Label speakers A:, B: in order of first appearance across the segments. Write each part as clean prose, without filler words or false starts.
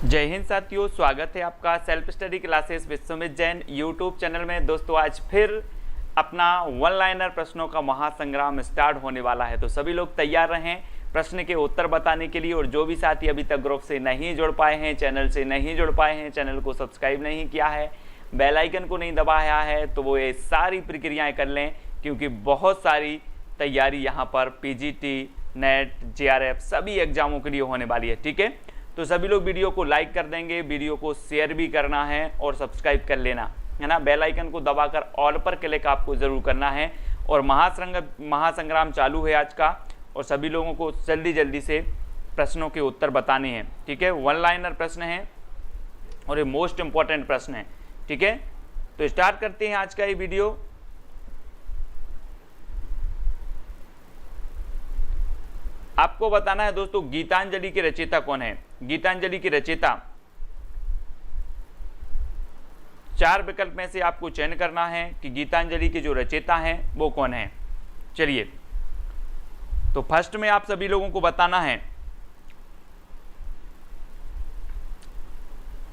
A: जय हिंद साथियों, स्वागत है आपका self study classes Vishwamit Jain YouTube channel में। दोस्तों आज फिर अपना वन लाइनर प्रश्नों का महासंग्राम स्टार्ट होने वाला है, तो सभी लोग तैयार रहें प्रश्न के उत्तर बताने के लिए। और जो भी साथी अभी तक ग्रुप से नहीं जुड़ पाए हैं, चैनल से नहीं जुड़ पाए हैं, चैनल को सब्सक्राइब नहीं किया है, बेल आइकन को नहीं दबाया है, तो वो ये सारी प्रक्रियाएँ कर लें, क्योंकि बहुत सारी तैयारी यहाँ पर पीजीटी, नेट, जेआरएफ सभी एग्जामों के लिए होने वाली है। ठीक है, तो सभी लोग वीडियो को लाइक कर देंगे, वीडियो को शेयर भी करना है और सब्सक्राइब कर लेना है ना। बेल आइकन को दबाकर ऑल पर क्लिक आपको ज़रूर करना है। और महासंग्राम चालू है आज का, और सभी लोगों को जल्दी जल्दी से प्रश्नों के उत्तर बताने हैं। ठीक है, वन लाइनर प्रश्न है और ये मोस्ट इंपॉर्टेंट प्रश्न है। ठीक है, तो स्टार्ट करते हैं आज का ये वीडियो। आपको बताना है दोस्तों, गीतांजलि के रचयिता कौन है। गीतांजलि के रचयिता, चार विकल्प में से आपको चयन करना है कि गीतांजलि के जो रचयिता हैं वो कौन है। चलिए, तो फर्स्ट में आप सभी लोगों को बताना है,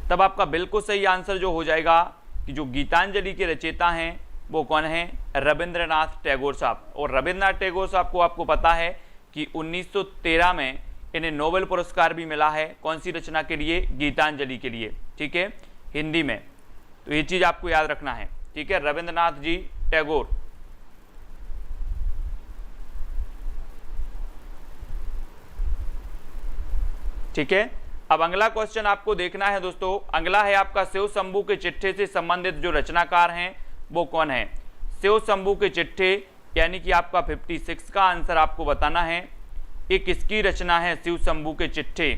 A: तब आपका बिल्कुल सही आंसर जो हो जाएगा कि जो गीतांजलि के रचयिता हैं वो कौन है, रविंद्रनाथ टैगोर साहब। और रविंद्रनाथ टैगोर साहब को आपको पता है कि 1913 में इन्हें नोबेल पुरस्कार भी मिला है। कौन सी रचना के लिए, गीतांजलि के लिए। ठीक है, हिंदी में, तो ये चीज आपको याद रखना है। ठीक है, रविंद्रनाथ जी टैगोर। ठीक है, अब अगला क्वेश्चन आपको देखना है दोस्तों। अगला है आपका शिव शंभू के चिट्ठे से संबंधित जो रचनाकार हैं वो कौन है। शिव शंभू के चिट्ठे यानी कि आपका 56 का आंसर आपको बताना है। ये किसकी रचना है, शिव शंभू के चिट्ठे।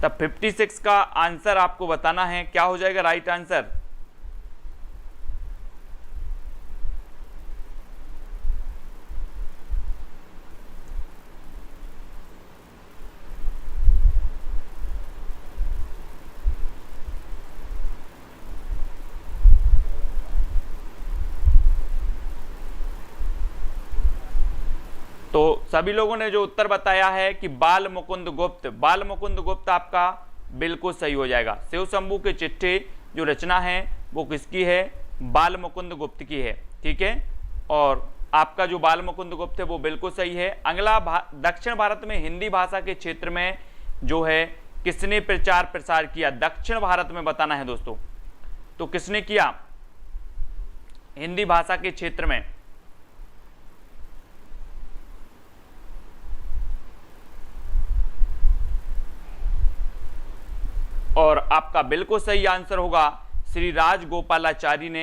A: तब 56 का आंसर आपको बताना है, क्या हो जाएगा राइट आंसर। तो सभी लोगों ने जो उत्तर बताया है कि बाल मुकुंद गुप्त, बाल मुकुंद गुप्त आपका बिल्कुल सही हो जाएगा। शिव शंभू के चिट्ठे जो रचना है वो किसकी है, बाल मुकुंद गुप्त की है। ठीक है, और आपका जो बाल मुकुंद गुप्त है वो बिल्कुल सही है। अगला दक्षिण भारत में हिंदी भाषा के क्षेत्र में जो है किसने प्रचार प्रसार किया, दक्षिण भारत में बताना है दोस्तों। तो किसने किया हिंदी भाषा के क्षेत्र में। और आपका बिल्कुल सही आंसर होगा श्री राजगोपालाचारी ने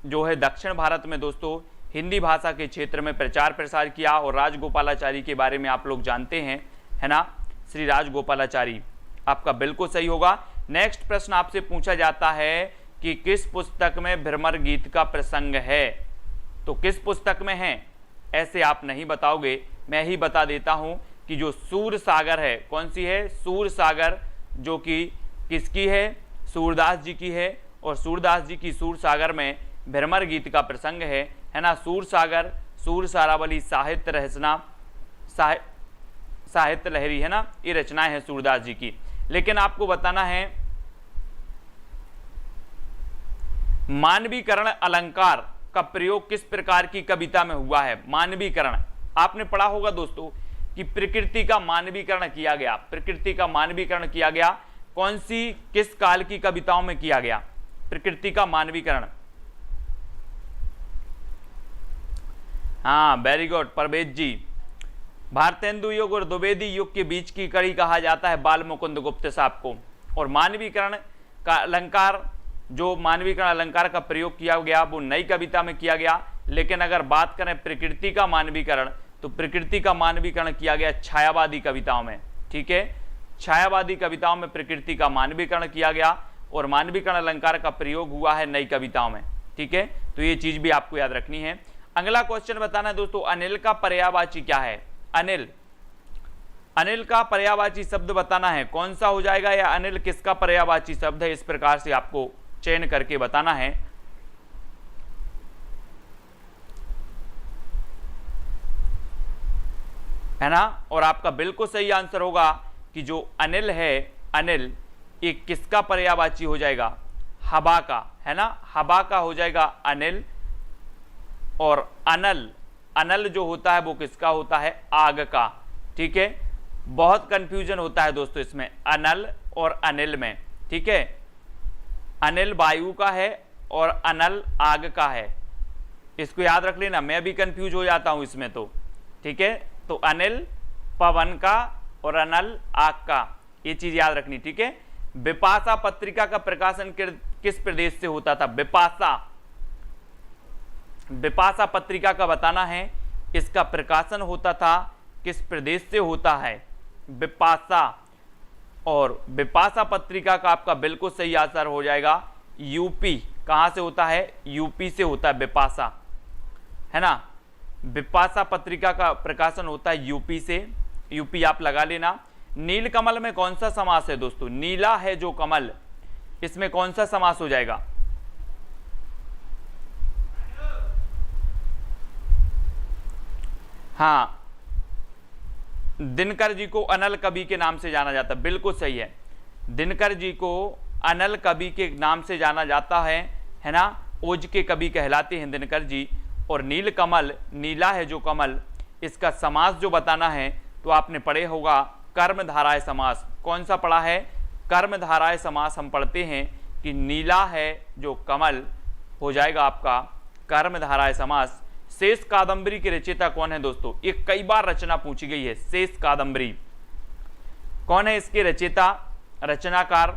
A: जो है दक्षिण भारत में दोस्तों हिंदी भाषा के क्षेत्र में प्रचार प्रसार किया। और राजगोपालाचारी के बारे में आप लोग जानते हैं, है ना, श्री राजगोपालाचारी आपका बिल्कुल सही होगा। नेक्स्ट प्रश्न आपसे पूछा जाता है कि किस पुस्तक में भ्रमर गीत का प्रसंग है। तो किस पुस्तक में है ऐसे आप नहीं बताओगे, मैं ही बता देता हूं कि जो सूर सागर है, कौन सी है, सूर सागर, जो कि किसकी है, सूरदास जी की है। और सूरदास जी की सूर सागर में भ्रमर गीत का प्रसंग है ना। सूर सागर, सूर सारावली, साहित्य रचना, साहित्य लहरी, है ना, ये रचनाएं हैं सूरदास जी की। लेकिन आपको बताना है मानवीकरण अलंकार का प्रयोग किस प्रकार की कविता में हुआ है। मानवीकरण आपने पढ़ा होगा दोस्तों कि प्रकृति का मानवीकरण किया गया, प्रकृति का मानवीकरण किया गया। कौन सी, किस काल की कविताओं में किया गया प्रकृति का मानवीकरण। हाँ, वेरी गुड परवेज जी। भारतेंदु युग और द्विवेदी युग के बीच की कड़ी कहा जाता है बाल मुकुंद गुप्त साहब को। और मानवीकरण का अलंकार, जो मानवीकरण अलंकार का प्रयोग किया गया वो नई कविता में किया गया। लेकिन अगर बात करें प्रकृति का मानवीकरण, तो प्रकृति का मानवीकरण किया गया छायावादी कविताओं में। ठीक है, छायावादी कविताओं में प्रकृति का मानवीकरण किया गया और मानवीकरण अलंकार का प्रयोग हुआ है नई कविताओं में। ठीक है, तो ये चीज भी आपको याद रखनी है। अगला क्वेश्चन बताना है दोस्तों, अनिल का पर्यायवाची क्या है। अनिल, अनिल का पर्यायवाची शब्द बताना है, कौन सा हो जाएगा, या अनिल किसका पर्यायवाची शब्द है, इस प्रकार से आपको चयन करके बताना है। है ना। और आपका बिल्कुल सही आंसर होगा कि जो अनिल है, अनिल ये किसका पर्यायवाची हो जाएगा, हवा का, है ना, हवा का हो जाएगा अनिल। और अनल, अनल जो होता है वो किसका होता है, आग का। ठीक है, बहुत कंफ्यूजन होता है दोस्तों इसमें अनल और अनिल में। ठीक है, अनिल वायु का है और अनल आग का है, इसको याद रख लेना, मैं भी कंफ्यूज हो जाता हूं इसमें तो। ठीक है, तो अनिल पवन का और अनल आग का, ये चीज याद रखनी। ठीक है, बिपाशा पत्रिका का प्रकाशन किस प्रदेश से होता था, बिपाशा, बिपाशा पत्रिका का बताना है, इसका प्रकाशन होता था किस प्रदेश से होता है, बिपाशा। और बिपाशा पत्रिका का आपका बिल्कुल सही आंसर हो जाएगा यूपी। कहां से होता है, यूपी से होता है बिपाशा, है ना। बिपाशा पत्रिका का प्रकाशन होता है यूपी से, यूपी आप लगा लेना। नीलकमल में कौन सा समास है दोस्तों, नीला है जो कमल, इसमें कौन सा समास हो जाएगा, हाँ, दिनकर जी को अनल कवि के नाम से जाना जाता है, बिल्कुल सही है, दिनकर जी को अनल कवि के नाम से जाना जाता है ना, ओज के कवि कहलाते हैं दिनकर जी। और नीलकमल, नीला है जो कमल, इसका समास जो बताना है तो आपने पढ़े होगा कर्मधाराय समास। कौन सा पढ़ा है, कर्मधाराय समास हम पढ़ते हैं कि नीला है जो कमल हो जाएगा आपका कर्मधाराय समास। शेष कादंबरी के रचयिता कौन है दोस्तों, ये कई बार रचना पूछी गई है, शेष कादंबरी कौन है इसके रचयिता, रचनाकार,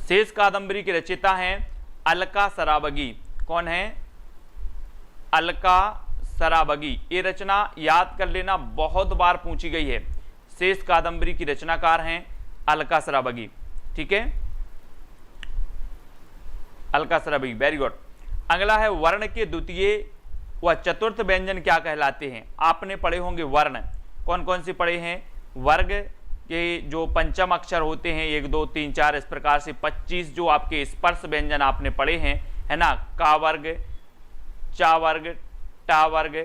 A: शेष कादंबरी के रचयिता हैं अलका सराबगी। कौन है, अलका सराबगी। ये रचना याद कर लेना, बहुत बार पूछी गई है। शेष कादंबरी की रचनाकार हैं अलका सराबगी। ठीक है, अलका सराबगी, वेरी गुड। अगला है वर्ण के द्वितीय व चतुर्थ व्यंजन क्या कहलाते हैं। आपने पढ़े होंगे वर्ण, कौन कौन से पढ़े हैं, वर्ग के जो पंचम अक्षर होते हैं 1 2 3 4 इस प्रकार से 25 जो आपके स्पर्श व्यंजन आपने पढ़े हैं, है ना, का वर्ग, चा वर्ग, टा वर्ग,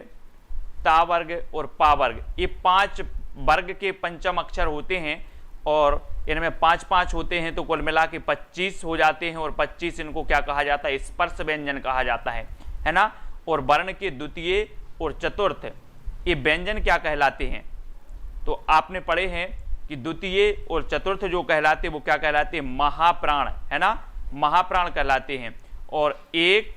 A: ता वर्ग और पा वर्ग, ये 5 वर्ग के पंचम अक्षर होते हैं और इनमें 5 5 होते हैं, तो कुल मिला के 25 हो जाते हैं। और 25 इनको क्या कहा जाता है, स्पर्श व्यंजन कहा जाता है ना। और वर्ण के द्वितीय और चतुर्थ ये व्यंजन क्या कहलाते हैं, तो आपने पढ़े हैं कि द्वितीय और चतुर्थ जो कहलाते वो क्या कहलाते हैं, महाप्राण, है ना, महाप्राण कहलाते हैं। और 1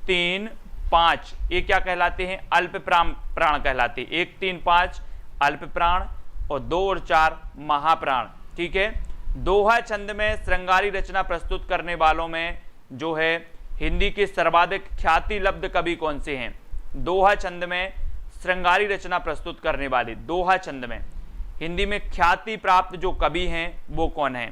A: 3 5 ये क्या कहलाते हैं, अल्प प्राण कहलाते हैं। 1 3 5 अल्प प्राण और 2 और 4 महाप्राण। ठीक है, दोहा छंद में श्रृंगारी रचना प्रस्तुत करने वालों में जो है हिंदी के सर्वाधिक ख्याति लब्ध कवि कौन से हैं, दोहा छंद में श्रृंगारी रचना प्रस्तुत करने वाले, दोहा छंद में हिंदी में ख्याति प्राप्त जो कवि हैं वो कौन है।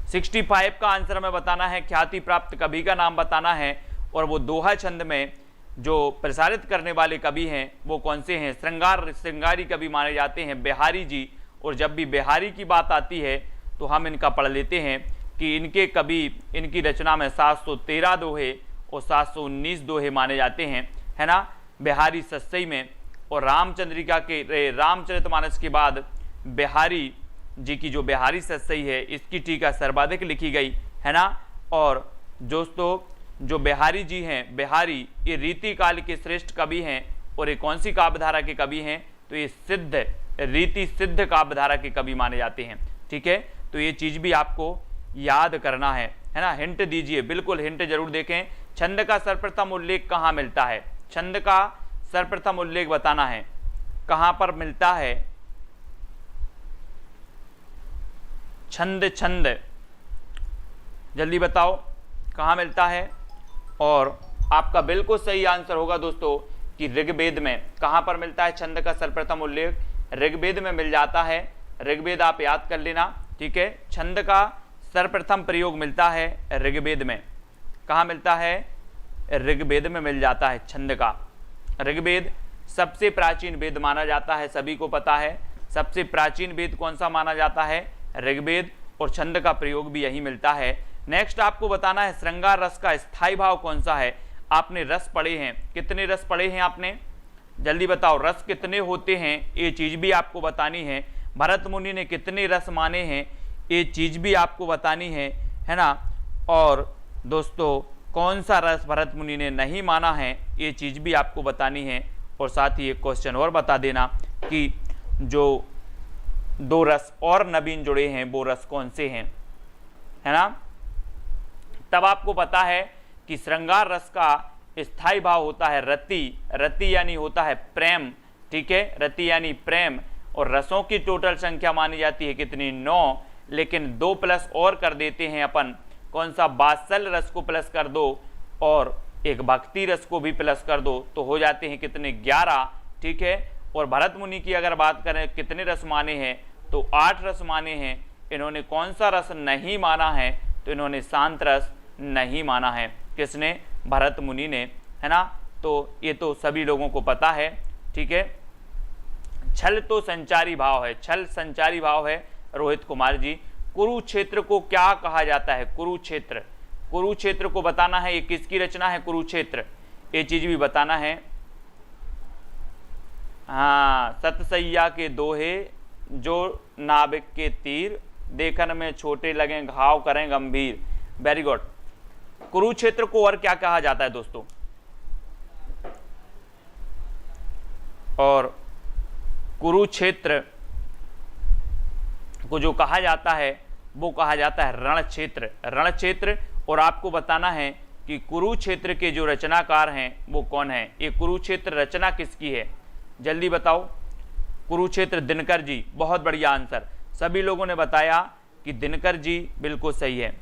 A: 65 का आंसर हमें बताना है, ख्याति प्राप्त कवि का नाम बताना है। और वो दोहा छंद में जो प्रसारित करने वाले कवि हैं वो कौन से हैं, श्रृंगारी कवि माने जाते हैं बिहारी जी। और जब भी बिहारी की बात आती है तो हम इनका पढ़ लेते हैं कि इनके कवि, इनकी रचना में 713 दोहे और 719 दोहे माने जाते हैं, है ना, बिहारी सस्सई में। और रामचंद्रिका के रामचरितमानस के बाद बिहारी जी की जो बिहारी सस्सई है इसकी टीका सर्वाधिक लिखी गई, है ना। और दोस्तों जो बिहारी जी हैं, बिहारी ये रीति काल के श्रेष्ठ कवि हैं। और ये कौन सी काव्यधारा के कवि हैं, तो ये सिद्ध, रीति सिद्ध काव्यधारा के कवि माने जाते हैं। ठीक है, तो ये चीज भी आपको याद करना है ना। हिंट दीजिए, बिल्कुल हिंट जरूर देखें। छंद का सर्वप्रथम उल्लेख कहाँ मिलता है, छंद का सर्वप्रथम उल्लेख बताना है, कहां पर मिलता है छंद, छंद जल्दी बताओ कहां मिलता है। और आपका बिल्कुल सही आंसर होगा दोस्तों कि ऋग्वेद में। कहां पर मिलता है छंद का सर्वप्रथम उल्लेख, ऋग्वेद में मिल जाता है। ऋग्वेद आप याद कर लेना। ठीक है, छंद का सर्वप्रथम प्रयोग मिलता है ऋग्वेद में। कहां मिलता है, ऋग्वेद में मिल जाता है छंद का। ऋग्वेद सबसे प्राचीन वेद माना जाता है, सभी को पता है। सबसे प्राचीन वेद कौन सा माना जाता है, ऋग्वेद। और छंद का प्रयोग भी यही मिलता है। नेक्स्ट आपको बताना है श्रृंगार रस का स्थायी भाव कौन सा है। आपने रस पढ़े हैं, कितने रस पढ़े हैं आपने, जल्दी बताओ। रस कितने होते हैं ये चीज भी आपको बतानी है। भरत मुनि ने कितने रस माने हैं ये चीज भी आपको बतानी है ना। और दोस्तों कौन सा रस भरत मुनि ने नहीं माना है ये चीज भी आपको बतानी है। और साथ ही एक क्वेश्चन और बता देना कि जो 2 रस और नवीन जुड़े हैं वो रस कौन से हैं, है ना। तब आपको पता है कि श्रृंगार रस का स्थायी भाव होता है रति, रति यानी होता है प्रेम, ठीक है, रति यानी प्रेम। और रसों की टोटल संख्या मानी जाती है कितनी, 9, लेकिन 2 प्लस और कर देते हैं अपन, कौन सा, वात्सल्य रस को प्लस कर दो और एक भक्ति रस को भी प्लस कर दो तो हो जाते हैं कितने, 11, ठीक है। और भरत मुनि की अगर बात करें कितने रस माने हैं तो 8 रस माने हैं। इन्होंने कौन सा रस नहीं माना है तो इन्होंने शांत रस नहीं माना है। किसने, भरत मुनि ने, है ना। तो ये तो सभी लोगों को पता है, ठीक है। छल तो संचारी भाव है, छल संचारी भाव है रोहित कुमार जी। कुरुक्षेत्र को क्या कहा जाता है, कुरुक्षेत्र, कुरुक्षेत्र को बताना है, ये किसकी रचना है कुरुक्षेत्र, ये चीज भी बताना है। हाँ, सतसैया के दोहे जो नाविक के तीर, देखन में छोटे लगे घाव करें गंभीर। Very good. कुरुक्षेत्र को और क्या कहा जाता है दोस्तों, और कुरुक्षेत्र को जो कहा जाता है वो कहा जाता है रण क्षेत्र, रण क्षेत्र। और आपको बताना है कि कुरुक्षेत्र के जो रचनाकार हैं वो कौन है, ये कुरुक्षेत्र रचना किसकी है, जल्दी बताओ। कुरुक्षेत्र दिनकर जी, बहुत बढ़िया आंसर, सभी लोगों ने बताया कि दिनकर जी बिल्कुल सही है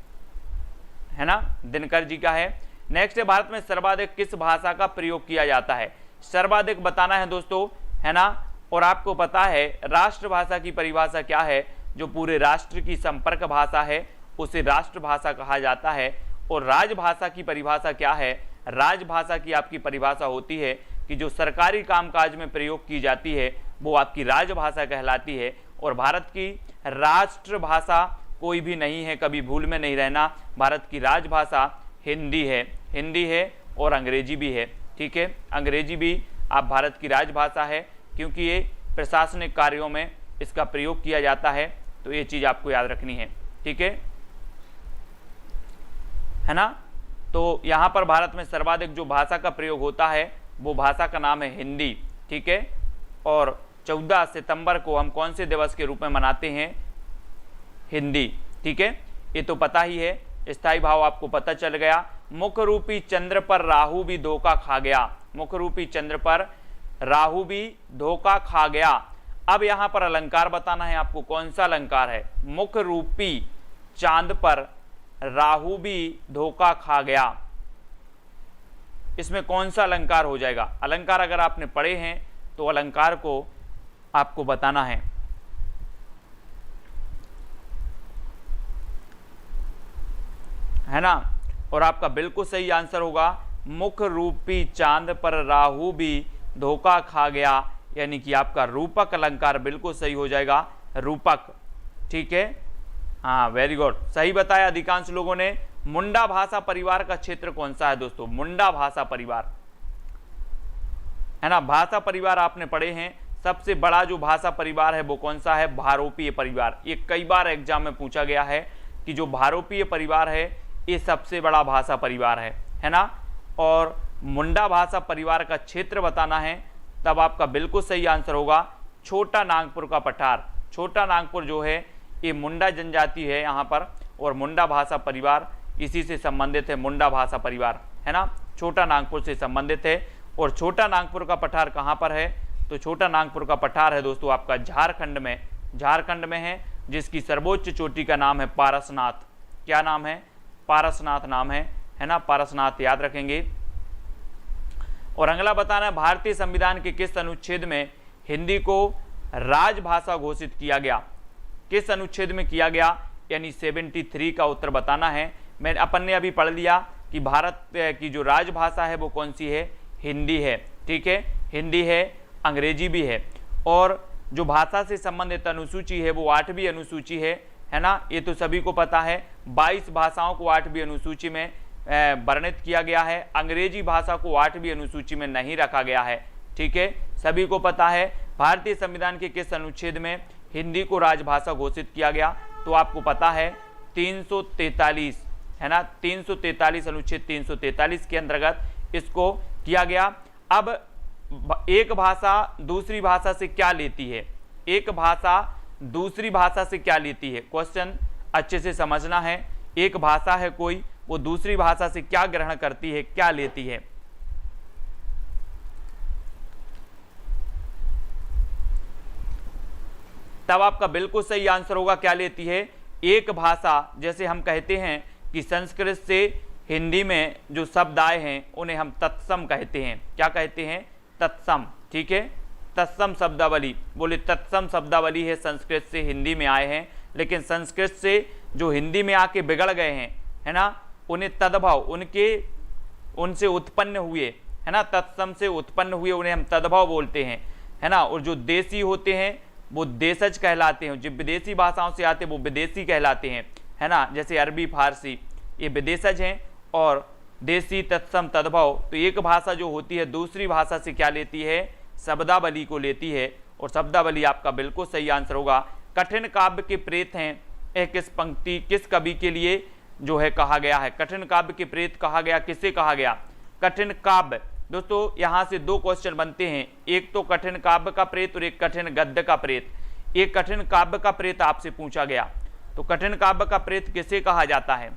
A: ना, दिनकर जी का है। नेक्स्ट है, भारत में सर्वाधिक किस भाषा का प्रयोग किया जाता है, सर्वाधिक बताना है दोस्तों, है ना। और आपको पता है राष्ट्रभाषा की परिभाषा क्या है, जो पूरे राष्ट्र की संपर्क भाषा है उसे राष्ट्रभाषा कहा जाता है। और राजभाषा की परिभाषा क्या है, राजभाषा की आपकी परिभाषा होती है कि जो सरकारी कामकाज में प्रयोग की जाती है वो आपकी राजभाषा कहलाती है। और भारत की राष्ट्रभाषा कोई भी नहीं है, कभी भूल में नहीं रहना, भारत की राजभाषा हिंदी है, हिंदी है और अंग्रेजी भी है, ठीक है। अंग्रेजी भी आप भारत की राजभाषा है क्योंकि ये प्रशासनिक कार्यों में इसका प्रयोग किया जाता है, तो ये चीज़ आपको याद रखनी है, ठीक है ना। तो यहाँ पर भारत में सर्वाधिक जो भाषा का प्रयोग होता है वो भाषा का नाम है हिंदी, ठीक है। और 14 सितंबर को हम कौन से दिवस के रूप में मनाते हैं, हिंदी, ठीक है, ये तो पता ही है। स्थायी भाव आपको पता चल गया। मुख रूपी चंद्र पर राहु भी धोखा खा गया, मुख रूपी चंद्र पर राहु भी धोखा खा गया। अब यहां पर अलंकार बताना है आपको, कौन सा अलंकार है, मुख रूपी चांद पर राहु भी धोखा खा गया, इसमें कौन सा अलंकार हो जाएगा। अलंकार अगर आपने पढ़े हैं तो अलंकार को आपको बताना है ना। और आपका बिल्कुल सही आंसर होगा मुख रूपी चांद पर राहु भी धोखा खा गया, यानी कि आपका रूपक अलंकार बिल्कुल सही हो जाएगा, रूपक, ठीक है। हाँ, वेरी गुड, सही बताया अधिकांश लोगों ने। मुंडा भाषा परिवार का क्षेत्र कौन सा है दोस्तों, मुंडा भाषा परिवार, है ना। भाषा परिवार आपने पढ़े हैं, सबसे बड़ा जो भाषा परिवार है वो कौन सा है, भारोपीय परिवार। ये कई बार एग्जाम में पूछा गया है कि जो भारोपीय परिवार है ये सबसे बड़ा भाषा परिवार है ना। और मुंडा भाषा परिवार का क्षेत्र बताना है, तब आपका बिल्कुल सही आंसर होगा छोटा नागपुर का पठार। छोटा नागपुर जो है ये मुंडा जनजाति है यहाँ पर, और मुंडा भाषा परिवार इसी से संबंधित है, मुंडा भाषा परिवार, है ना, छोटा नागपुर से संबंधित है। और छोटा नागपुर का पठार कहाँ पर है, तो छोटा नागपुर का पठार है दोस्तों आपका झारखंड में, झारखंड में है, जिसकी सर्वोच्च चोटी का नाम है पारसनाथ। क्या नाम है, पारसनाथ नाम है ना, पारसनाथ याद रखेंगे। और अगला बताना है, भारतीय संविधान के किस अनुच्छेद में हिंदी को राजभाषा घोषित किया गया, किस अनुच्छेद में किया गया, यानी 73 का उत्तर बताना है। मैं अपन ने अभी पढ़ लिया कि भारत की जो राजभाषा है वो कौन सी है, हिंदी है, ठीक है, हिंदी है, अंग्रेजी भी है। और जो भाषा से संबंधित अनुसूची है वो 8वीं अनुसूची है ना, ये तो सभी को पता है। 22 भाषाओं को 8वीं अनुसूची में वर्णित किया गया है। अंग्रेजी भाषा को 8वीं अनुसूची में नहीं रखा गया है। ठीक है, सभी को पता है भारतीय संविधान के किस अनुच्छेद में हिंदी को राजभाषा घोषित किया गया, तो आपको पता है 343, है ना, 343 अनुच्छेद 343 के अंतर्गत इसको किया गया। अब एक भाषा दूसरी भाषा से क्या लेती है, एक भाषा दूसरी भाषा से क्या लेती है, क्वेश्चन अच्छे से समझना है। एक भाषा है कोई, वो दूसरी भाषा से क्या ग्रहण करती है, क्या लेती है। तब आपका बिल्कुल सही आंसर होगा क्या लेती है। एक भाषा, जैसे हम कहते हैं कि संस्कृत से हिंदी में जो शब्द आए हैं उन्हें हम तत्सम कहते हैं। क्या कहते हैं, तत्सम। ठीक है, तत्सम शब्दावली, बोले तत्सम शब्दावली है, संस्कृत से हिंदी में आए हैं, लेकिन संस्कृत से जो हिंदी में आके बिगड़ गए हैं, है ना, उन्हें तद्भव, उनसे उत्पन्न हुए, है ना, तत्सम से उत्पन्न हुए उन्हें हम तद्भव बोलते हैं, है ना। और जो देसी होते हैं वो देशज कहलाते हैं, जो विदेशी भाषाओं से आते हैं वो विदेशी कहलाते हैं, है ना, जैसे अरबी फारसी, ये विदेशज हैं। और देसी, तत्सम, तद्भव, तो एक भाषा जो होती है दूसरी भाषा से क्या लेती है, शब्दावली को लेती है। और शब्दावली आपका बिल्कुल सही आंसर होगा। कठिन काव्य के प्रेत हैं, एक किस पंक्ति, किस कवि के लिए जो है कहा गया है, कठिन काव्य के प्रेत कहा गया, किसे कहा गया, कठिन काव्य। दोस्तों यहां से दो क्वेश्चन बनते हैं, एक तो कठिन काव्य का प्रेत और एक कठिन गद्य का प्रेत। एक कठिन काव्य का प्रेत आपसे पूछा गया, तो कठिन काव्य का प्रेत किसे कहा जाता है।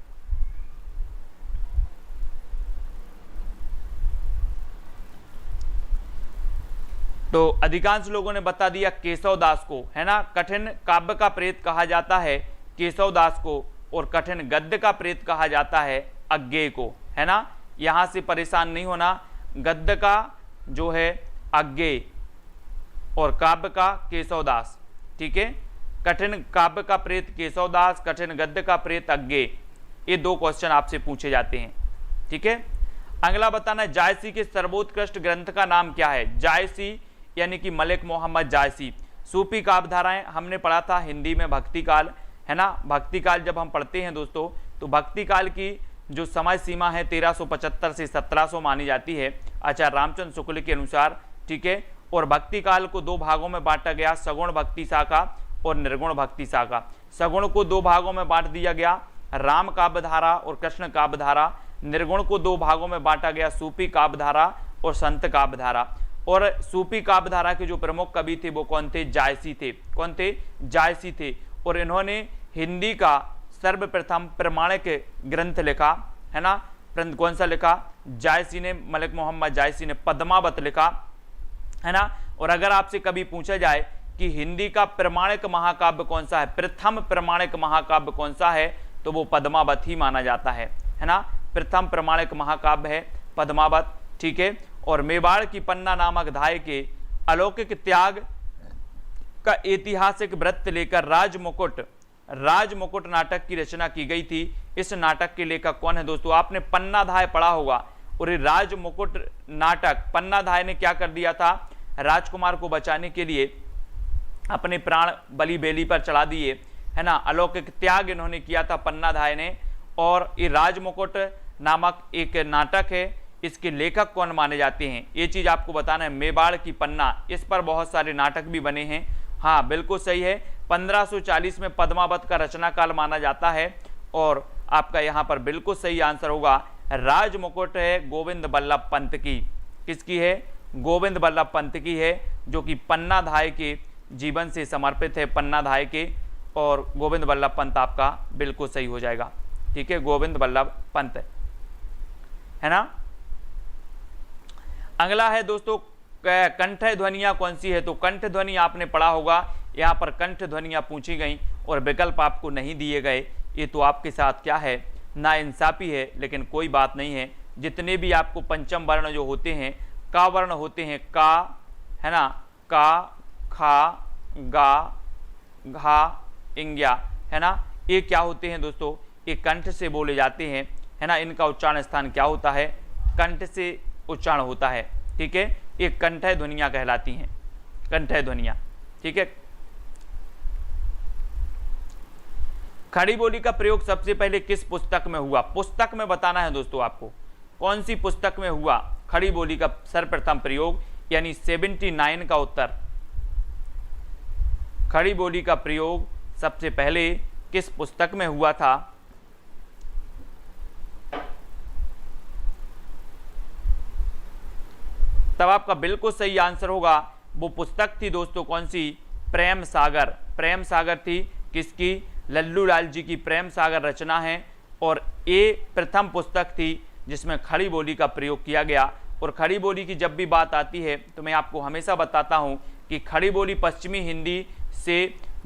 A: तो अधिकांश लोगों ने बता दिया केशव दास को, है ना। कठिन काव्य का प्रेत कहा जाता है केशव दास को, और कठिन गद्य का प्रेत कहा जाता है अज्ञेय को, है ना। यहां से परेशान नहीं होना, गद्य का जो है अज्ञेय और काव्य का केशव दास। ठीक है, कठिन काव्य का प्रेत केशव दास, कठिन गद्य का प्रेत अज्ञेय, ये दो क्वेश्चन आपसे पूछे जाते हैं। ठीक है, अगला बताना है जायसी के सर्वोत्कृष्ट ग्रंथ का नाम क्या है। जायसी यानी कि मलिक मोहम्मद जायसी। सूफी काव्य धाराएं हमने पढ़ा था हिंदी में भक्ति काल, है ना। भक्ति काल जब हम पढ़ते हैं दोस्तों, तो भक्ति काल की जो समय सीमा है 1375 से 1700 मानी जाती है आचार्य रामचंद्र शुक्ल के अनुसार। ठीक है, और भक्ति काल को दो भागों में बांटा गया, सगुण भक्ति शाखा और निर्गुण भक्ति शाखा। सगुण को दो भागों में बांट दिया गया, राम काव्य धारा और कृष्ण काव्य धारा। निर्गुण को दो भागों में बांटा गया, सूफी काव्य धारा और संत काव्य धारा। और सूफी काव्य धारा के जो प्रमुख कवि थे वो कौन थे, जायसी थे। कौन थे, जायसी थे। और इन्होंने हिंदी का सर्वप्रथम प्रमाणिक ग्रंथ लिखा, है ना। कौन सा लिखा, जायसी ने, मलिक मोहम्मद जायसी ने पद्मावत लिखा, है ना। और अगर आपसे कभी पूछा जाए कि हिंदी का प्रमाणिक महाकाव्य कौन सा है, प्रथम प्रमाणिक महाकाव्य कौन सा है, तो वो पद्मावत ही माना जाता है ना। प्रथम प्रमाणिक महाकाव्य है पद्मावत। ठीक है, और मेवाड़ की पन्ना नामक धाय के अलौकिक त्याग का ऐतिहासिक वृत्त लेकर राजमुकुट नाटक की रचना की गई थी। इस नाटक के लेखक कौन है दोस्तों, आपने पन्ना धाय पढ़ा होगा। और ये राजमुकुट नाटक, पन्ना धाय ने क्या कर दिया था, राजकुमार को बचाने के लिए अपने प्राण बलि बेली पर चढ़ा दिए, है ना। अलौकिक त्याग इन्होंने किया था पन्ना धाय ने। और ये राजमुकुट नामक एक नाटक है, इसके लेखक कौन माने जाते हैं, ये चीज आपको बताना है। मेवाड़ की पन्ना, इस पर बहुत सारे नाटक भी बने हैं। हाँ बिल्कुल सही है, 1540 में पद्मावत का रचना काल माना जाता है। और आपका यहाँ पर बिल्कुल सही आंसर होगा राजमुकुट है गोविंद बल्लभ पंत की। किसकी है, गोविंद बल्लभ पंत की है, जो कि पन्ना धाय के जीवन से समर्पित है, पन्ना धाय के। और गोविंद बल्लभ पंत आपका बिल्कुल सही हो जाएगा। ठीक है, गोविंद बल्लभ पंत, है ना। अगला है दोस्तों कंठ ध्वनियां कौन सी है, तो कंठ ध्वनि आपने पढ़ा होगा। यहाँ पर कंठ ध्वनियां पूछी गई और विकल्प आपको नहीं दिए गए, ये तो आपके साथ क्या है, नाइंसाफी है। लेकिन कोई बात नहीं है, जितने भी आपको पंचम वर्ण जो होते हैं, का वर्ण होते हैं, का, है ना, का, खा, गा, घा, इंग्या, है ना, ये क्या होते हैं दोस्तों, ये कंठ से बोले जाते हैं, है ना। इनका उच्चारण स्थान क्या होता है, कंठ से उच्चारण होता है। ठीक है, ये कंठय ध्वनियां कहलाती हैं, कंठय ध्वनियां। ठीक है, खड़ी बोली का प्रयोग सबसे पहले किस पुस्तक में हुआ? पुस्तक में बताना है दोस्तों आपको, कौन सी पुस्तक में हुआ खड़ी बोली का सर्वप्रथम प्रयोग, यानी 79 का उत्तर। खड़ी बोली का प्रयोग सबसे पहले किस पुस्तक में हुआ था? तब आपका बिल्कुल सही आंसर होगा, वो पुस्तक थी दोस्तों कौन सी? प्रेम सागर। प्रेम सागर थी किसकी? लल्लू लाल जी की प्रेम सागर रचना है, और ये प्रथम पुस्तक थी जिसमें खड़ी बोली का प्रयोग किया गया। और खड़ी बोली की जब भी बात आती है तो मैं आपको हमेशा बताता हूँ कि खड़ी बोली पश्चिमी हिंदी से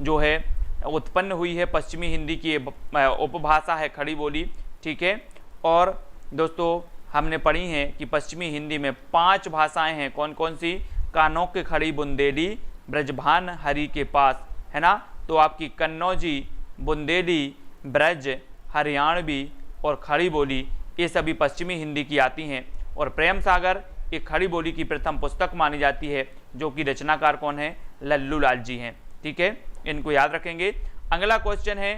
A: जो है उत्पन्न हुई है, पश्चिमी हिंदी की उपभाषा है खड़ी बोली, ठीक है। और दोस्तों हमने पढ़ी हैं कि पश्चिमी हिंदी में 5 भाषाएं हैं, कौन कौन सी? कानों के खड़ी बुंदेली, ब्रजभान हरि के पास, है ना। तो आपकी कन्नौजी, बुंदेली, ब्रज, हरियाणवी और खड़ी बोली, ये सभी पश्चिमी हिंदी की आती हैं। और प्रेम सागर एक खड़ी बोली की प्रथम पुस्तक मानी जाती है, जो कि रचनाकार कौन है? लल्लू लाल जी हैं, ठीक है, इनको याद रखेंगे। अगला क्वेश्चन है,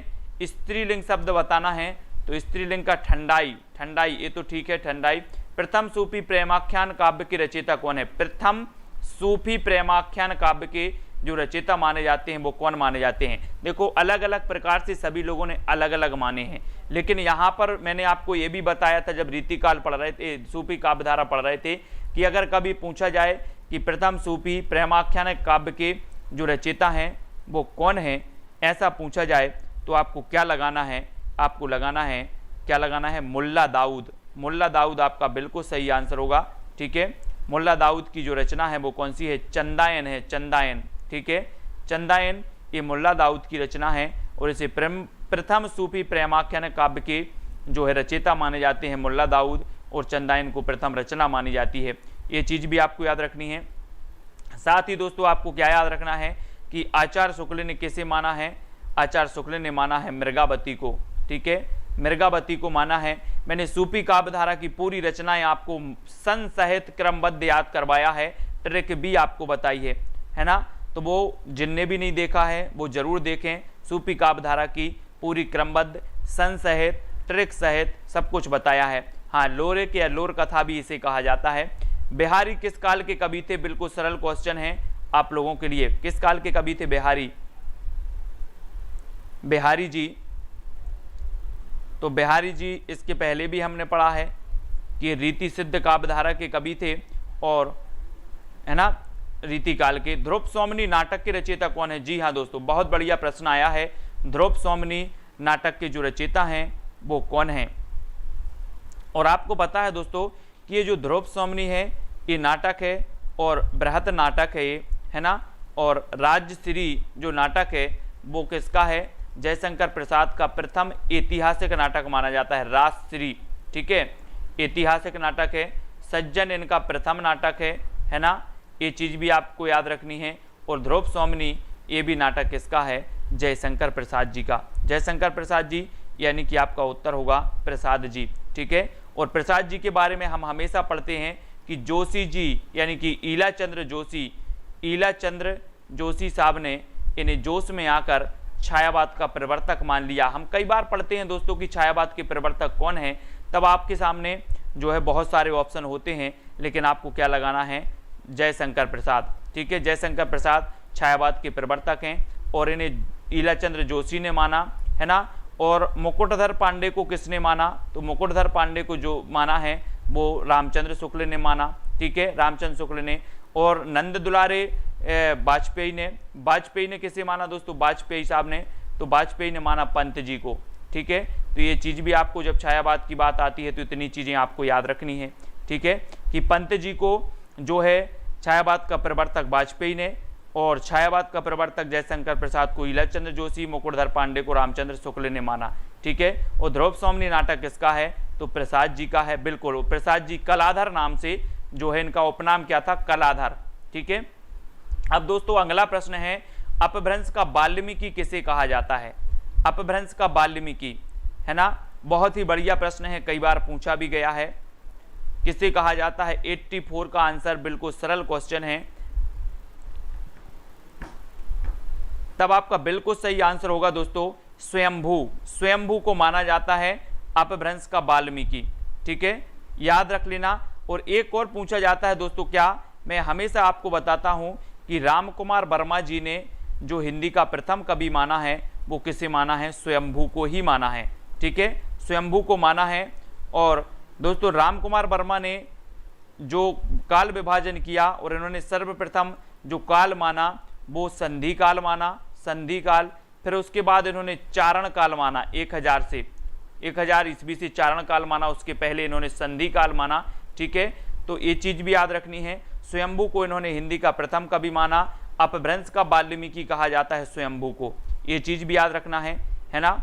A: स्त्रीलिंग शब्द बताना है, तो स्त्रीलिंग का ठंडाई। ठंडाई ये तो ठीक है, ठंडाई। प्रथम सूफी प्रेमाख्यान काव्य के रचयिता कौन है? प्रथम सूफी प्रेमाख्यान काव्य के जो रचयिता माने जाते हैं वो कौन माने जाते हैं? देखो अलग अलग प्रकार से सभी लोगों ने अलग अलग माने हैं, लेकिन यहाँ पर मैंने आपको ये भी बताया था जब रीतिकाल पढ़ रहे थे, सूफी काव्यधारा पढ़ रहे थे, कि अगर कभी पूछा जाए कि प्रथम सूफी प्रेमाख्यान काव्य के जो रचयिता हैं वो कौन है, ऐसा पूछा जाए तो आपको क्या लगाना है? आपको लगाना है, क्या लगाना है? मुल्ला दाऊद। मुल्ला दाऊद आपका बिल्कुल सही आंसर होगा, ठीक है। मुल्ला दाऊद की जो रचना है वो कौन सी है? चंदायन है, चंदायन, ठीक है। चंदायन ये मुल्ला दाऊद की रचना है, और इसे प्रथम सूफी प्रेमाख्यान काव्य के जो है रचयिता माने जाते हैं मुल्ला दाऊद, और चंदायन को प्रथम रचना मानी जाती है। ये चीज़ भी आपको याद रखनी है। साथ ही दोस्तों आपको क्या याद रखना है कि आचार्य शुक्ल ने किसे माना है? आचार्य शुक्ल ने माना है मृगावती को, ठीक है, मृगावती को माना है। मैंने सूफी काव्यधारा की पूरी रचनाएं आपको सन सहित क्रमबद्ध याद करवाया है, ट्रिक भी आपको बताई है ना। तो वो जिनने भी नहीं देखा है वो जरूर देखें, सूफी काव्यधारा की पूरी क्रमबद्ध सन सहित ट्रिक सहित सब कुछ बताया है। हाँ, लोरेक या लोर कथा भी इसे कहा जाता है। बिहारी किस काल के कवि थे? बिल्कुल सरल क्वेश्चन है आप लोगों के लिए। किस काल के कवि थे बिहारी? बिहारी जी, तो बिहारी जी इसके पहले भी हमने पढ़ा है कि रीति सिद्ध काव्यधारा के कवि थे, और है ना रीति काल के। ध्रुव सोमनी नाटक के रचयिता कौन है? जी हाँ दोस्तों, बहुत बढ़िया प्रश्न आया है। ध्रुव सोमनी नाटक के जो रचयिता हैं वो कौन हैं? और आपको पता है दोस्तों कि ये जो ध्रुव सोमनी है ये नाटक है और बृहत नाटक है ये, है ना। और राजश्री जो नाटक है वो किसका है? जयशंकर प्रसाद का प्रथम ऐतिहासिक नाटक माना जाता है, राजश्री, ठीक है, ऐतिहासिक नाटक है। सज्जन इनका प्रथम नाटक है ना। ये चीज़ भी आपको याद रखनी है। और ध्रुव सोमनी ये भी नाटक किसका है? जयशंकर प्रसाद जी का। जयशंकर प्रसाद जी यानी कि आपका उत्तर होगा प्रसाद जी, ठीक है। और प्रसाद जी के बारे में हम हमेशा पढ़ते हैं कि जोशी जी यानी कि ईलाचंद्र जोशी साहब ने इन्हें जोश में आकर छायावाद का प्रवर्तक मान लिया। हम कई बार पढ़ते हैं दोस्तों कि छायावाद के प्रवर्तक कौन है, तब आपके सामने जो है बहुत सारे ऑप्शन होते हैं, लेकिन आपको क्या लगाना है? जयशंकर प्रसाद, ठीक है। जयशंकर प्रसाद छायावाद के प्रवर्तक हैं, और इन्हें ईलाचंद्र जोशी ने माना, है ना। और मुकुटधर पांडे को किसने माना? तो मुकुटधर पांडे को जो माना है वो रामचंद्र शुक्ल ने माना, ठीक है, रामचंद्र शुक्ल ने। और नंद दुलारे वाजपेयी ने किसे माना दोस्तों? वाजपेयी साहब ने, तो वाजपेयी ने माना पंत जी को, ठीक है। तो ये चीज़ भी आपको जब छायावाद की बात आती है तो इतनी चीज़ें आपको याद रखनी है, ठीक है, कि पंत जी को जो है छायावाद का प्रवर्तक वाजपेयी ने, और छायावाद का प्रवर्तक जयशंकर प्रसाद को ईलाचंद्र जोशी, मुकुटधर पांडे को रामचंद्र शुक्ल ने माना, ठीक है। और ध्रुव सोमनी नाटक किसका है? तो प्रसाद जी का है, बिल्कुल। प्रसाद जी कलाधर नाम से जो है इनका उपनाम क्या था? कलाधर, ठीक है। अब दोस्तों अगला प्रश्न है, अपभ्रंश का वाल्मीकि किसे कहा जाता है? अपभ्रंश का वाल्मीकि, है ना, बहुत ही बढ़िया प्रश्न है, कई बार पूछा भी गया है। किसे कहा जाता है? 84 का आंसर, बिल्कुल सरल क्वेश्चन है। तब आपका बिल्कुल सही आंसर होगा दोस्तों स्वयंभू, स्वयंभू को माना जाता है अपभ्रंश का वाल्मीकि। ठीक है, याद रख लेना। और एक और पूछा जाता है दोस्तों, क्या मैं हमेशा आपको बताता हूं कि राम कुमार वर्मा जी ने जो हिंदी का प्रथम कवि माना है वो किसे माना है? स्वयंभू को ही माना है। ठीक है, स्वयंभू को माना है। और दोस्तों राम कुमार वर्मा ने जो काल विभाजन किया और इन्होंने सर्वप्रथम जो काल माना वो संधि काल माना, संधि काल। फिर उसके बाद इन्होंने चारण काल माना, 1000 ईस्वी से चारण काल माना, उसके पहले इन्होंने संधि काल माना। ठीक है, तो ये चीज भी याद रखनी है। स्वयंभू को इन्होंने हिंदी का प्रथम कवि माना, अपभ्रंश का वाल्मीकि कहा जाता है स्वयंभू को, ये चीज भी याद रखना है ना,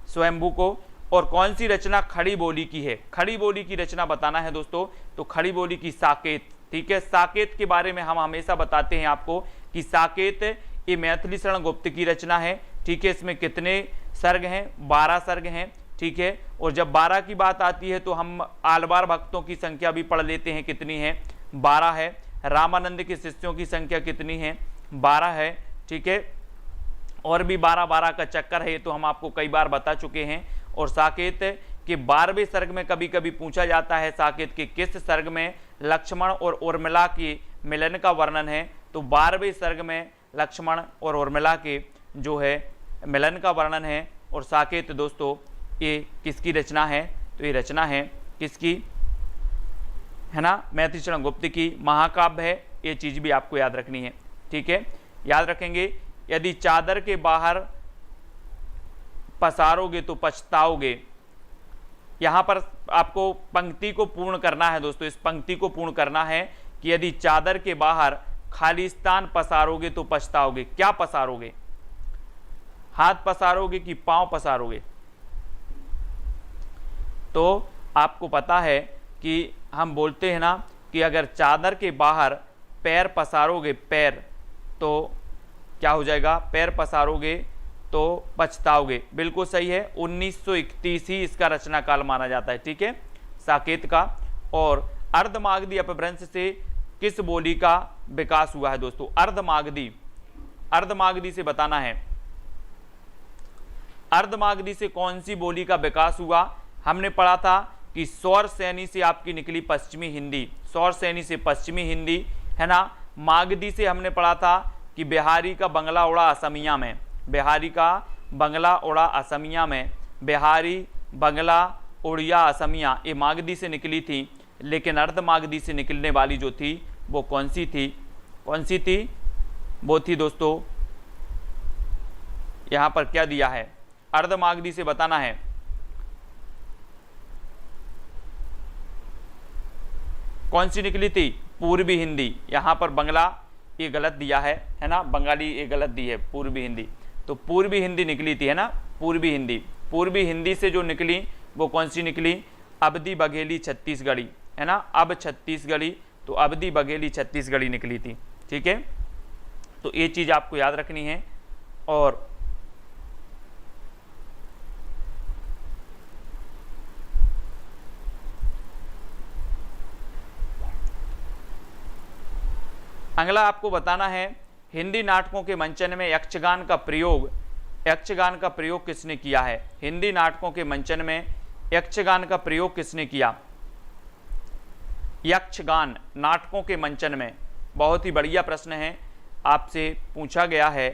A: स्वयंभू को। और कौन सी रचना खड़ी बोली की है? खड़ी बोली की रचना बताना है दोस्तों, तो खड़ी बोली की साकेत। ठीक है, साकेत के बारे में हम हमेशा बताते हैं आपको कि साकेत ये मैथिली शरण गुप्त की रचना है। ठीक है, इसमें कितने सर्ग हैं? 12 सर्ग हैं। ठीक है, और जब 12 की बात आती है तो हम आलवार भक्तों की संख्या भी पढ़ लेते हैं, कितनी है? 12 है। रामानंद के शिष्यों की संख्या कितनी है? 12 है। ठीक है, और भी 12 का चक्कर है, तो हम आपको कई बार बता चुके हैं। और साकेत के 12वें सर्ग में कभी कभी पूछा जाता है साकेत के किस सर्ग में लक्ष्मण और उर्मिला के मिलन का वर्णन है? तो 12वें सर्ग में लक्ष्मण और उर्मिला के जो है मिलन का वर्णन है। और साकेत दोस्तों ये किसकी रचना है? तो ये रचना है किसकी? है ना, मैथिली शरण गुप्त की महाकाव्य है। ये चीज भी आपको याद रखनी है। ठीक है, याद रखेंगे। यदि चादर के बाहर पसारोगे तो पछताओगे, यहां पर आपको पंक्ति को पूर्ण करना है दोस्तों। इस पंक्ति को पूर्ण करना है कि यदि चादर के बाहर खालिस्तान पसारोगे तो पछताओगे। क्या पसारोगे? हाथ पसारोगे कि पांव पसारोगे? तो आपको पता है कि हम बोलते हैं ना कि अगर चादर के बाहर पैर पसारोगे, पैर, तो क्या हो जाएगा? पैर पसारोगे तो पछताओगे। बिल्कुल सही है। 1931 ही इसका रचना काल माना जाता है। ठीक है, साकेत का। और अर्धमागधी अपभ्रंश से किस बोली का विकास हुआ है दोस्तों? अर्धमागधी, अर्धमागधी से बताना है। अर्धमागधी से कौन सी बोली का विकास हुआ? हमने पढ़ा था कि सौर सैनी से आपकी निकली पश्चिमी हिंदी, सौर सैनी से पश्चिमी हिंदी, है ना। मागधी से हमने पढ़ा था कि बिहारी का बंगला उड़ा असमिया में, बिहारी का बंगला उड़ा असमिया में, बिहारी बंगला उड़िया असमिया, ये मागधी से निकली थी। लेकिन अर्धमागधी से निकलने वाली जो थी वो कौन सी थी? कौन सी थी? वो थी दोस्तों, यहां पर क्या दिया है? अर्धमागधी से बताना है। कौन सी निकली थी? पूर्वी हिंदी। यहां पर बंगला ये गलत दिया है ना, बंगाली ये गलत दी है, पूर्वी हिंदी। तो पूर्वी हिंदी निकली थी, है ना, पूर्वी हिंदी। पूर्वी हिंदी से जो निकली वो कौन सी निकली? अवधी बघेली छत्तीसगढ़ी, है ना, अब छत्तीसगढ़ी, तो अवधी बघेली छत्तीसगढ़ी निकली थी। ठीक है, तो ये चीज आपको याद रखनी है। और अगला आपको बताना है, हिंदी नाटकों के मंचन में यक्षगान का प्रयोग, यक्षगान का प्रयोग किसने किया है? हिंदी नाटकों के मंचन में यक्षगान का प्रयोग किसने किया? यक्षगान नाटकों के मंचन में, बहुत ही बढ़िया प्रश्न है, आपसे पूछा गया है।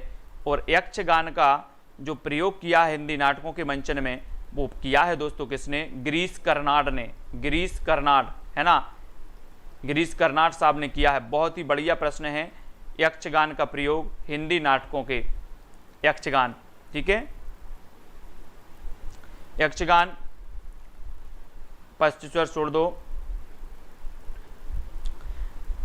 A: और यक्षगान का जो प्रयोग किया है हिंदी नाटकों के मंचन में, वो किया है दोस्तों किसने? गिरीश कर्नाड ने, गिरीश कर्नाड, है ना, गिरीश कर्नाड साहब ने किया है। बहुत ही बढ़िया प्रश्न है, यक्षगान का प्रयोग हिंदी नाटकों के, यक्षगान। ठीक है, यक्षगान पश्चिम छोड़ दो।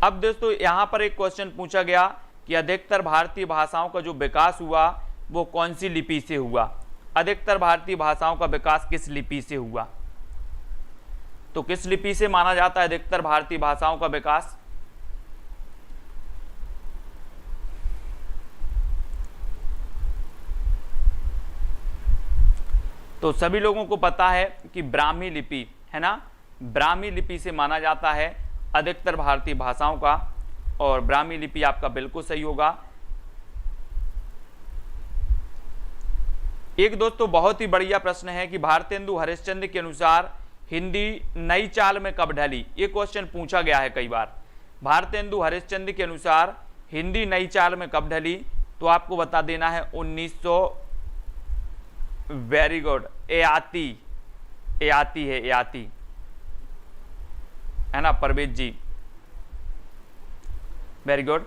A: अब दोस्तों यहां पर एक क्वेश्चन पूछा गया कि अधिकतर भारतीय भाषाओं का जो विकास हुआ वो कौन सी लिपि से हुआ? अधिकतर भारतीय भाषाओं का विकास किस लिपि से हुआ? तो किस लिपि से माना जाता है अधिकतर भारतीय भाषाओं का विकास? तो सभी लोगों को पता है कि ब्राह्मी लिपि, है ना, ब्राह्मी लिपि से माना जाता है अधिकतर भारतीय भाषाओं का। और ब्राह्मी लिपि आपका बिल्कुल सही होगा। एक दोस्तों बहुत ही बढ़िया प्रश्न है कि भारतेंदु हरिश्चंद्र के अनुसार हिंदी नई चाल में कब ढली। ये क्वेश्चन पूछा गया है कई बार। भारतेंदु हरिश्चंद्र के अनुसार हिंदी नई चाल में कब ढली, तो आपको बता देना है 1900। वेरी गुड, एआती है ना परवेज जी, वेरी गुड।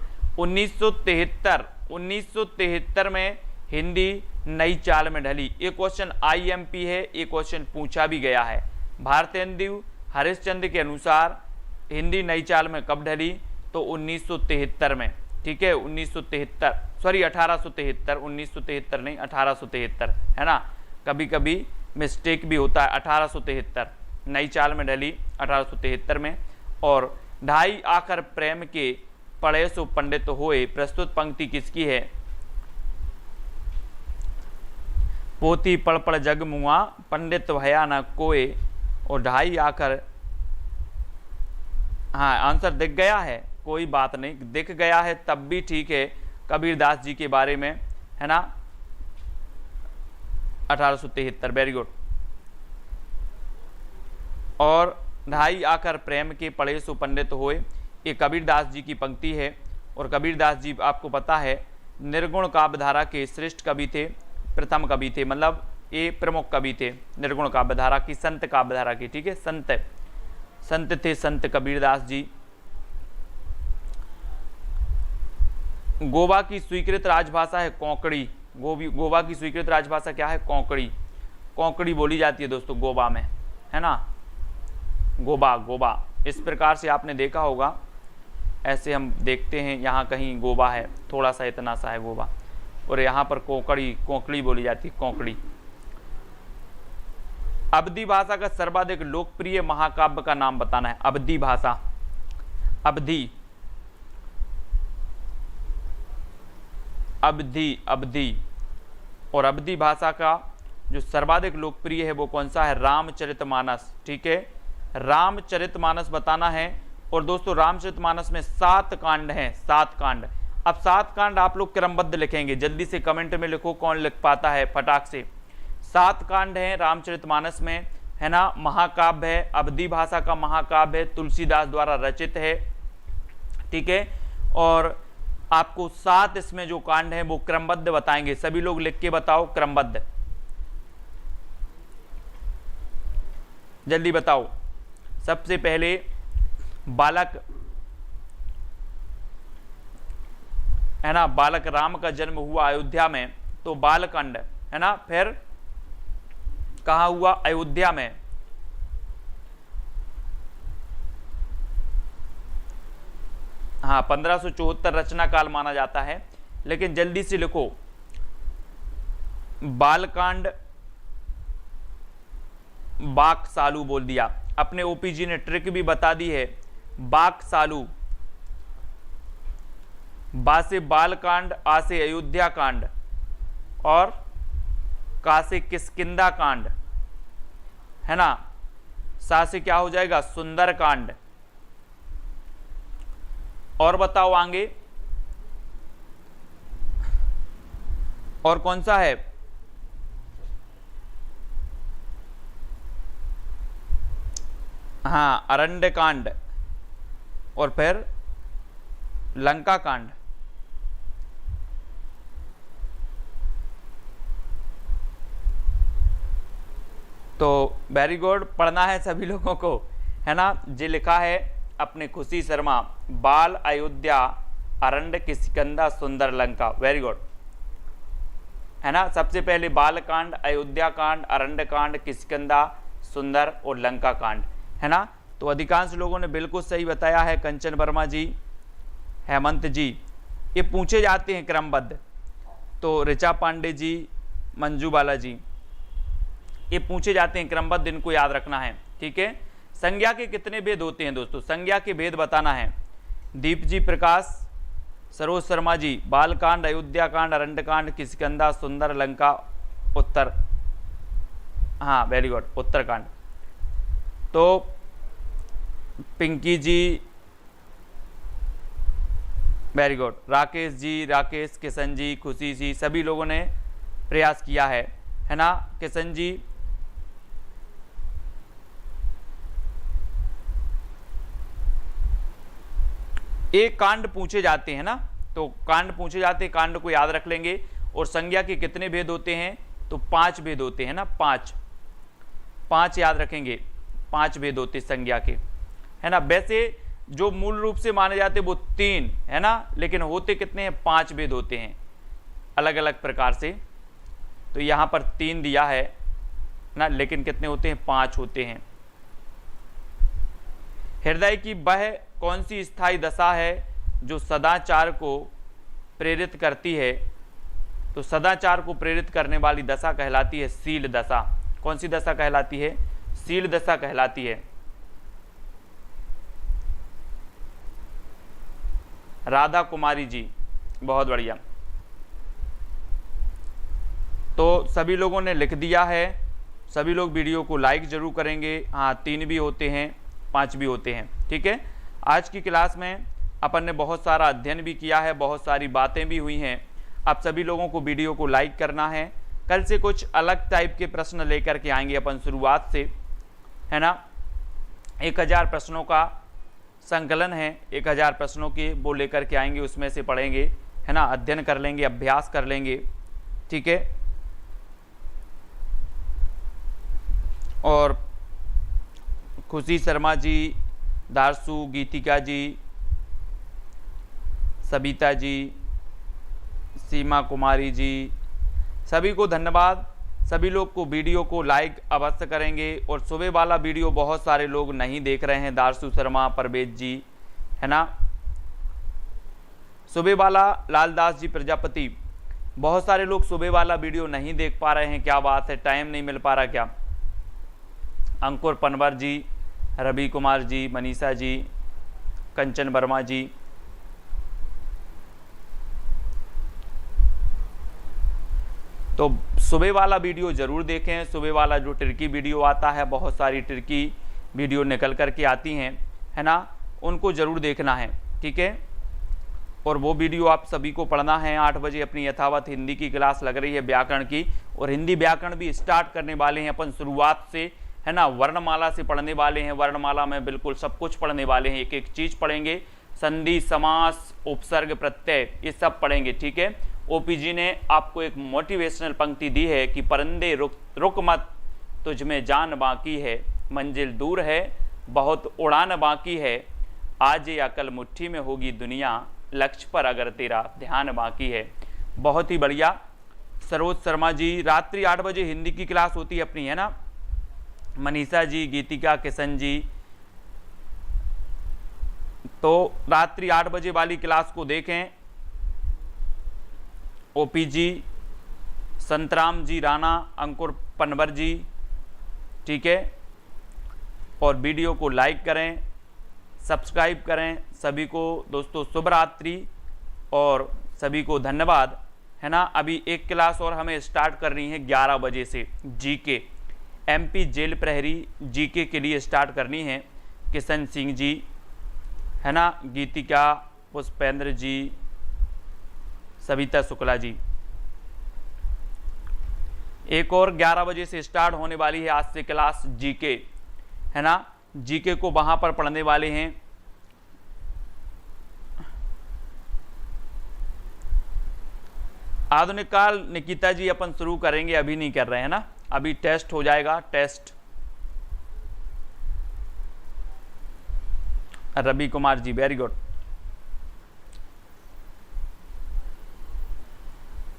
A: 1973 में हिंदी नई चाल में ढली। ये क्वेश्चन आईएमपी है, ये क्वेश्चन पूछा भी गया है। भारतेंदु हरिश्चंद्र के अनुसार हिंदी नई चाल में कब ढली, तो 1973 में। ठीक है, 1973, सॉरी 1873, 1973 नहीं 1873 है ना, कभी कभी मिस्टेक भी होता है। 1873 नई चाल में ढली 1873 में। और ढाई आखर प्रेम के पढ़े सो पंडित होए, प्रस्तुत पंक्ति किसकी है। पोती पढ़ पढ़ जग मुआ, पंडित भया न कोय, और ढाई आखर। हाँ, आंसर दिख गया है, कोई बात नहीं, दिख गया है तब भी ठीक है। कबीरदास जी के बारे में है ना, 1873, वेरी गुड। और ढाई आकर प्रेम के पढ़े सो पंडित होए, ये कबीरदास जी की पंक्ति है। और कबीरदास जी आपको पता है निर्गुण काव्यधारा के श्रेष्ठ कवि थे, प्रथम कवि थे, मतलब ये प्रमुख कवि थे निर्गुण काव्यधारा की, संत काव्यधारा की। ठीक है, संत थे संत कबीरदास जी। गोवा की स्वीकृत राजभाषा है कोंकणी। गोवा की स्वीकृत राजभाषा क्या है, कोंकणी। कोंकणी बोली जाती है दोस्तों गोवा में, है ना, गोवा। इस प्रकार से आपने देखा होगा, ऐसे हम देखते हैं यहाँ कहीं गोवा है, थोड़ा सा इतना सा है गोवा, और यहाँ पर कोंकणी बोली जाती है, कोंकणी। अवधी भाषा का सर्वाधिक लोकप्रिय महाकाव्य का नाम बताना है। अवधी भाषा, अवधी और अवधी भाषा का जो सर्वाधिक लोकप्रिय है वो कौन सा है, रामचरितमानस। ठीक है, रामचरितमानस बताना है। और दोस्तों रामचरितमानस में 7 कांड हैं, 7 कांड। अब 7 कांड आप लोग क्रमबद्ध लिखेंगे, जल्दी से कमेंट में लिखो कौन लिख पाता है फटाक से। 7 कांड हैं रामचरितमानस में, है ना, महाकाव्य है, अवधी भाषा का महाकाव्य है, तुलसीदास द्वारा रचित है। ठीक है, और आपको 7 इसमें जो कांड हैं वो क्रमबद्ध बताएंगे। सभी लोग लिख के बताओ क्रमबद्ध, जल्दी बताओ। सबसे पहले बालक, है ना, बालक राम का जन्म हुआ अयोध्या में, तो बालकांड, है ना। फिर कहाँ हुआ, अयोध्या में। हाँ, 1574 रचना काल माना जाता है, लेकिन जल्दी से लिखो। बालकांड, बाक सालू बोल दिया, अपने ओपीजी ने ट्रिक भी बता दी है। बाक सालू, बा से बालकांड, आ से अयोध्या कांड, और का से किष्किंधा कांड, है ना, सा से क्या हो जाएगा, सुंदर कांड। और बताओ आगे और कौन सा है, हाँ, अरण्य कांड, और फिर लंका कांड। तो वेरी गुड, पढ़ना है सभी लोगों को, है ना। जे लिखा है अपने खुशी शर्मा, बाल अयोध्या अरण्य किष्किंधा सुंदर लंका, वेरी गुड, है ना। सबसे पहले बालकांड, अयोध्या कांड, अरण्य कांड, किष्किंधा, सुंदर और लंका कांड, है ना। तो अधिकांश लोगों ने बिल्कुल सही बताया है। कंचन वर्मा जी, हेमंत जी, ये पूछे जाते हैं क्रमबद्ध। तो ऋचा पांडे जी, मंजू बाला जी, ये पूछे जाते हैं क्रमबद्ध, इनको याद रखना है। ठीक है, संज्ञा के कितने भेद होते हैं दोस्तों, संज्ञा के भेद बताना है। दीप जी प्रकाश, सरोज शर्मा जी, बालकांड, अयोध्या कांड, अरण्य कांड, किष्किंधा, सुंदर, लंका, उत्तर, हाँ वेरी गुड, उत्तरकांड। तो पिंकी जी, वेरी गुड, राकेश जी, राकेश, किशन जी, खुशी जी, सभी लोगों ने प्रयास किया है है ना किशन जी, एक कांड पूछे जाते हैं ना, तो कांड पूछे जाते हैं, कांड को याद रख लेंगे। और संज्ञा के कितने भेद होते हैं, तो 5 भेद होते हैं ना, 5 याद रखेंगे, 5 भेद होते संज्ञा के, है ना। वैसे जो मूल रूप से माने जाते वो 3 है ना, लेकिन होते कितने हैं, 5 भेद होते हैं अलग अलग प्रकार से। तो यहाँ पर 3 दिया है ना, लेकिन कितने होते हैं, 5 होते हैं। हृदय की वह कौन सी स्थायी दशा है जो सदाचार को प्रेरित करती है, तो सदाचार को प्रेरित करने वाली दशा कहलाती है शील दशा। कौन सी दशा कहलाती है, शील दशा कहलाती है। राधा कुमारी जी, बहुत बढ़िया। तो सभी लोगों ने लिख दिया है, सभी लोग वीडियो को लाइक जरूर करेंगे। हाँ, 3 भी होते हैं, 5 भी होते हैं, ठीक है। आज की क्लास में अपन ने बहुत सारा अध्ययन भी किया है, बहुत सारी बातें भी हुई हैं। आप सभी लोगों को वीडियो को लाइक करना है। कल से कुछ अलग टाइप के प्रश्न लेकर के आएंगे अपन शुरुआत से, है ना। 1000 प्रश्नों का संकलन है, 1000 प्रश्नों के वो लेकर के आएंगे, उसमें से पढ़ेंगे, है ना, अध्ययन कर लेंगे, अभ्यास कर लेंगे, ठीक है। और खुशी शर्मा जी, दारसू, गीतिका जी, सबिता जी, सीमा कुमारी जी, सभी को धन्यवाद। सभी लोग को वीडियो को लाइक अवश्य करेंगे। और सुबह वाला वीडियो बहुत सारे लोग नहीं देख रहे हैं, दारसू शर्मा, परवेज जी, है ना। सुबह वाला लालदास जी प्रजापति, बहुत सारे लोग सुबह वाला वीडियो नहीं देख पा रहे हैं, क्या बात है, टाइम नहीं मिल पा रहा क्या। अंकुर पनवर जी, रवि कुमार जी, मनीषा जी, कंचन वर्मा जी, तो सुबह वाला वीडियो ज़रूर देखें। सुबह वाला जो ट्रिकी वीडियो आता है, बहुत सारी ट्रिकी वीडियो निकल कर के आती हैं, है ना, उनको ज़रूर देखना है, ठीक है। और वो वीडियो आप सभी को पढ़ना है। 8 बजे अपनी यथावत हिंदी की क्लास लग रही है व्याकरण की, और हिंदी व्याकरण भी स्टार्ट करने वाले हैं अपन शुरुआत से, है ना। वर्णमाला से पढ़ने वाले हैं, वर्णमाला में बिल्कुल सब कुछ पढ़ने वाले हैं, एक एक चीज़ पढ़ेंगे, संधि, समास, उपसर्ग, प्रत्यय, ये सब पढ़ेंगे, ठीक है। ओपी जी ने आपको एक मोटिवेशनल पंक्ति दी है कि परिंदे रुक मत, तुझ में जान बाकी है, मंजिल दूर है, बहुत उड़ान बाकी है, आज या कल मुट्ठी में होगी दुनिया, लक्ष्य पर अगर तेरा ध्यान बाकी है। बहुत ही बढ़िया। सरोज शर्मा जी, रात्रि 8 बजे हिंदी की क्लास होती है अपनी, है ना। मनीषा जी, गीतिका, किशन जी, तो रात्रि 8 बजे वाली क्लास को देखें। ओपी जी, संतराम जी, राणा, अंकुर पनवर जी, ठीक है। और वीडियो को लाइक करें, सब्सक्राइब करें। सभी को दोस्तों शुभ रात्रि और सभी को धन्यवाद, है ना। अभी एक क्लास और हमें स्टार्ट करनी है 11 बजे से, जीके, एमपी जेल प्रहरी जीके के लिए स्टार्ट करनी है। किशन सिंह जी, है ना, गीतिका, पुष्पेंद्र जी, सविता शुक्ला जी। एक और 11 बजे से स्टार्ट होने वाली है आज से क्लास जीके, है ना। जीके को वहां पर पढ़ने वाले हैं। आधुनिक काल निकिता जी अपन शुरू करेंगे, अभी नहीं कर रहे हैं ना, अभी टेस्ट हो जाएगा, test. Ravi Kumar ji, very good.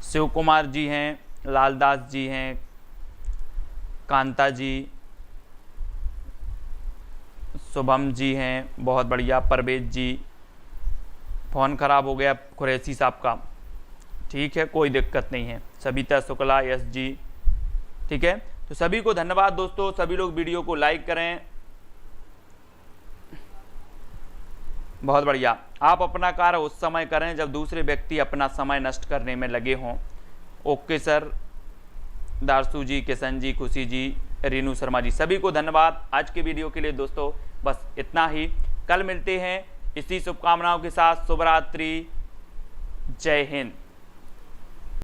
A: Shiv Kumar ji हैं, लालदास जी हैं, कांता जी, शुभम जी हैं, बहुत बढ़िया। परवेज जी, फ़ोन ख़राब हो गया कुरैशी साहब का, ठीक है, कोई दिक्कत नहीं है। सबिता शुक्ला, यस जी, ठीक है। तो सभी को धन्यवाद दोस्तों, सभी लोग वीडियो को लाइक करें, बहुत बढ़िया। आप अपना कार्य उस समय करें जब दूसरे व्यक्ति अपना समय नष्ट करने में लगे हों। ओके सर, दारसू जी, किशन जी, खुशी जी, रीनू शर्मा जी, सभी को धन्यवाद। आज के वीडियो के लिए दोस्तों बस इतना ही। कल मिलते हैं इसी शुभकामनाओं के साथ। शुभ रात्रि, जय हिंद।